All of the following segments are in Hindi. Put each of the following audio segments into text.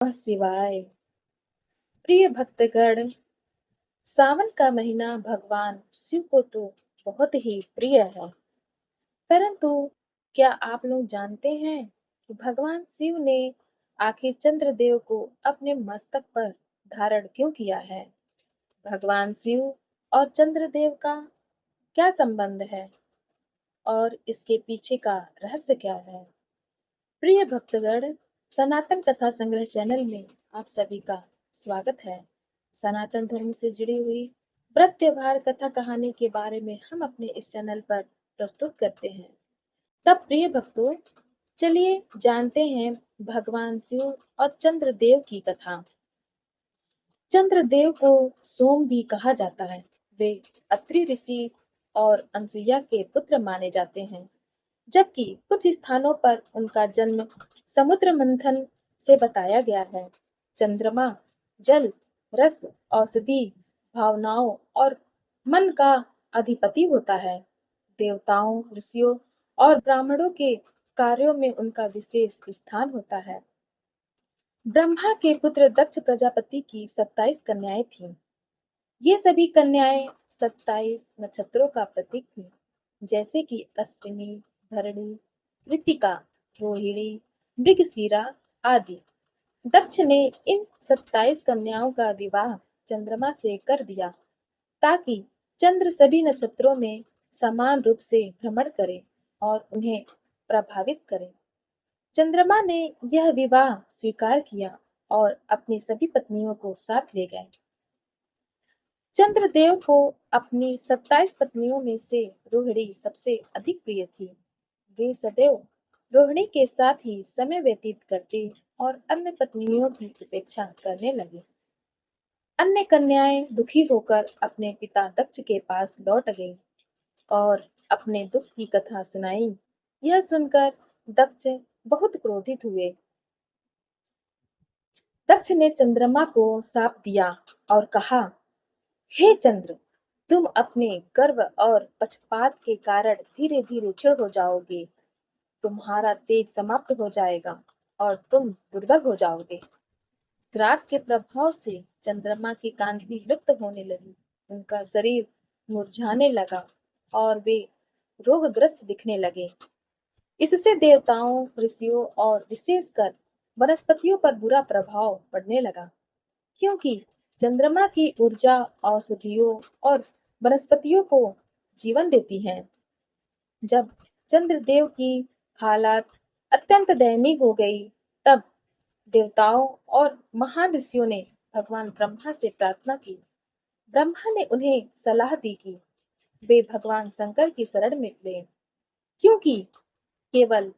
नमः शिवाय। प्रिय भक्तगण, सावन का महीना भगवान शिव को तो बहुत ही प्रिय है। परंतु क्या आप लोग जानते हैं कि भगवान शिव ने आखिर चंद्रदेव को अपने मस्तक पर धारण क्यों किया है? भगवान शिव और चंद्रदेव का क्या संबंध है और इसके पीछे का रहस्य क्या है? प्रिय भक्तगण, सनातन कथा संग्रह चैनल में आप सभी का स्वागत है। सनातन धर्म से जुड़ी हुई व्रत त्योहार कथा कहानी के बारे में हम अपने इस चैनल पर प्रस्तुत करते हैं। तब प्रिय भक्तों, चलिए जानते हैं भगवान शिव और चंद्रदेव की कथा। चंद्रदेव को सोम भी कहा जाता है। वे अत्रि ऋषि और अनसुईया के पुत्र माने जाते हैं, जबकि कुछ स्थानों पर उनका जन्म समुद्र मंथन से बताया गया है। चंद्रमा जल, रस, औषधि, भावनाओं और मन का अधिपति होता है। देवताओं, ऋषियों और ब्राह्मणों के कार्यों में उनका विशेष स्थान होता है। ब्रह्मा के पुत्र दक्ष प्रजापति की 27 कन्याएं थीं। ये सभी कन्याएं 27 नक्षत्रों का प्रतीक थी, जैसे कि अश्विनी, भरणी, कृतिका, रोहिणी, मृगशीरा आदि। दक्ष ने इन 27 कन्याओं का विवाह चंद्रमा से कर दिया, ताकि चंद्र सभी नक्षत्रों में समान रूप से भ्रमण करे और उन्हें प्रभावित करे। चंद्रमा ने यह विवाह स्वीकार किया और अपनी सभी पत्नियों को साथ ले गए। चंद्रदेव को अपनी 27 पत्नियों में से रोहिणी सबसे अधिक प्रिय थी। वे सदैव रोहिणी के साथ ही समय व्यतीत करते और अन्य पत्नियों की उपेक्षा करने लगे। अन्य कन्याएं दुखी होकर अपने पिता दक्ष के पास लौट गईं और अपने दुख की कथा सुनाई। यह सुनकर दक्ष बहुत क्रोधित हुए। दक्ष ने चंद्रमा को शाप दिया और कहा, हे चंद्र, तुम अपने गर्व और पक्षपात के कारण धीरे धीरे क्षीण हो जाओगे। तुम्हारा तेज समाप्त हो जाएगा और तुम दुर्बल हो जाओगे। श्राप के प्रभाव से चंद्रमा की कांति लुप्त होने लगी। उनका शरीर मुरझाने लगा और वे रोगग्रस्त दिखने लगे। इससे देवताओं, ऋषियों और विशेषकर वनस्पतियों पर बुरा प्रभाव पड़ने लगा, क्योंकि चंद्रमा की ऊर्जा औषधियों और वनस्पतियों को जीवन देती है। जब चंद्रदेव की हालात अत्यंत दयनीय हो गई, तब देवताओं और महान ऋषियों ने भगवान ब्रह्मा से प्रार्थना की। ब्रह्मा ने उन्हें सलाह दी कि वे भगवान शंकर की शरण में लें, क्योंकि केवल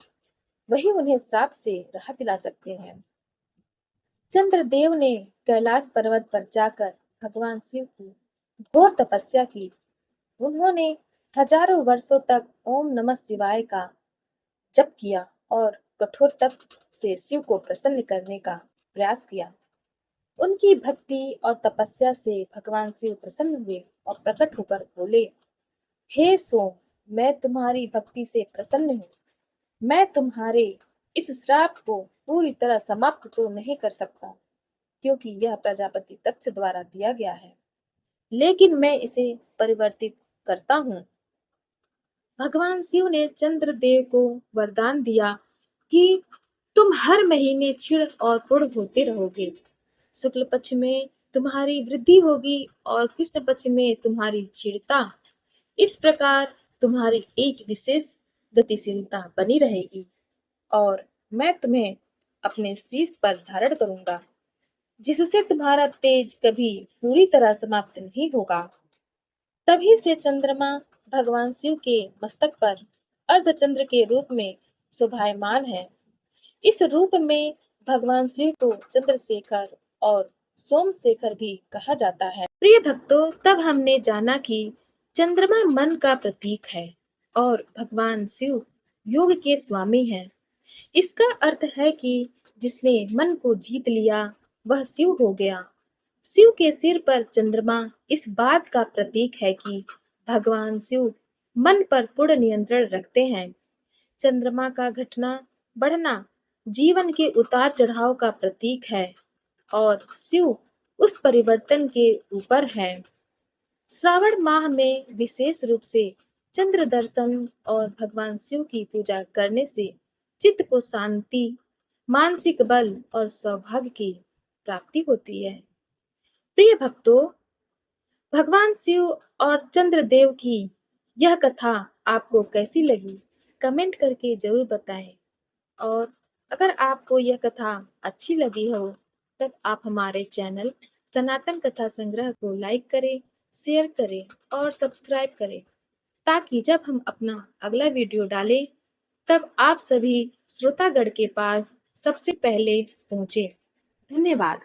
वही उन्हें श्राप से राहत दिला सकते हैं। चंद्रदेव ने कैलाश पर्वत पर जाकर भगवान शिव की घोर तपस्या की। उन्होंने हजारों वर्षों तक ओम नमः शिवाय का जप किया और कठोर तप से शिव को प्रसन्न करने का प्रयास किया। उनकी भक्ति और तपस्या से भगवान शिव प्रसन्न हुए और प्रकट होकर बोले, हे सोम, मैं तुम्हारी भक्ति से प्रसन्न हूँ। मैं तुम्हारे इस श्राप को पूरी तरह समाप्त तो नहीं कर सकता, क्योंकि यह प्रजापति दक्ष द्वारा दिया गया है, लेकिन मैं इसे परिवर्तित करता हूँ। भगवान शिव ने चंद्रदेव को वरदान दिया कि तुम हर महीने क्षीण और पूर्ण होते रहोगे। शुक्ल पक्ष में तुम्हारी वृद्धि होगी और कृष्ण पक्ष में तुम्हारी क्षीणता। इस प्रकार तुम्हारी एक विशेष गतिशीलता बनी रहेगी और मैं तुम्हें अपने शीश पर धारण करूंगा, जिससे तुम्हारा तेज कभी पूरी तरह समाप्त नहीं होगा। तभी से चंद्रमा भगवान शिव के मस्तक पर अर्धचंद्र के रूप में शोभायमान है। इस रूप में भगवान शिव को चंद्रशेखर और सोमशेखर भी कहा जाता है। प्रिय भक्तों, तब हमने जाना कि चंद्रमा मन का प्रतीक है और भगवान शिव योग के स्वामी हैं। इसका अर्थ है कि जिसने मन को जीत लिया वह शिव हो गया। शिव के सिर पर चंद्रमा इस बात का प्रतीक है कि भगवान शिव मन पर पूर्ण नियंत्रण रखते हैं। चंद्रमा का घटना बढ़ना जीवन के उतार चढ़ाव का प्रतीक है और शिव उस परिवर्तन के ऊपर है। श्रावण माह में विशेष रूप से चंद्र दर्शन और भगवान शिव की पूजा करने से चित्त को शांति, मानसिक बल और सौभाग्य की प्राप्ति होती है। प्रिय भक्तों, भगवान शिव और चंद्रदेव की यह कथा आपको कैसी लगी? कमेंट करके जरूर बताएं। और अगर आपको यह कथा अच्छी लगी हो, तब आप हमारे चैनल सनातन कथा संग्रह को लाइक करें, शेयर करें और सब्सक्राइब करें, ताकि जब हम अपना अगला वीडियो डालें, तब आप सभी श्रोतागण के पास सबसे पहले पहुंचे। धन्यवाद।